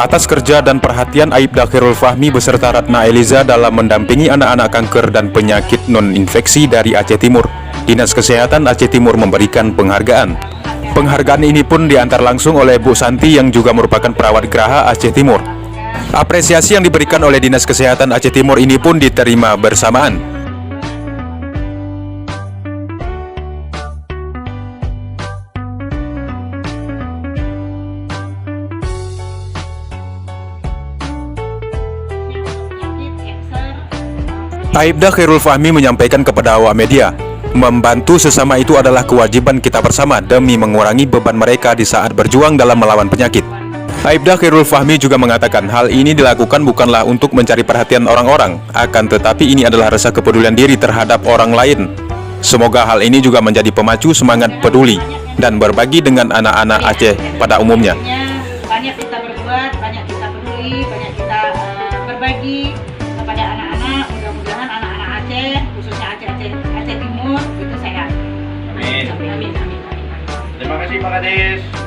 atas kerja dan perhatian Aibda Khairul Fahmi beserta Ratna Eliza dalam mendampingi anak-anak kanker dan penyakit non-infeksi dari Aceh Timur. Dinas Kesehatan Aceh Timur memberikan penghargaan. Penghargaan ini pun diantar langsung oleh Bu Santi yang juga merupakan perawat Geraha Aceh Timur. Apresiasi yang diberikan oleh Dinas Kesehatan Aceh Timur ini pun diterima bersamaan. Aibda Khairul Fahmi menyampaikan kepada awak media, membantu sesama itu adalah kewajiban kita bersama demi mengurangi beban mereka di saat berjuang dalam melawan penyakit. Aibda Khairul Fahmi juga mengatakan hal ini dilakukan bukanlah untuk mencari perhatian orang-orang, akan tetapi ini adalah rasa kepedulian diri terhadap orang lain. Semoga hal ini juga menjadi pemacu semangat peduli dan berbagi dengan anak-anak Aceh pada umumnya. Banyak kita berbuat, banyak kita peduli, banyak kita berbagi kepada anak-anak. Mudah-mudahan anak-anak Aceh, khususnya Aceh Timur, itu sehat. Amin. Amin. Terima kasih Pak Kades.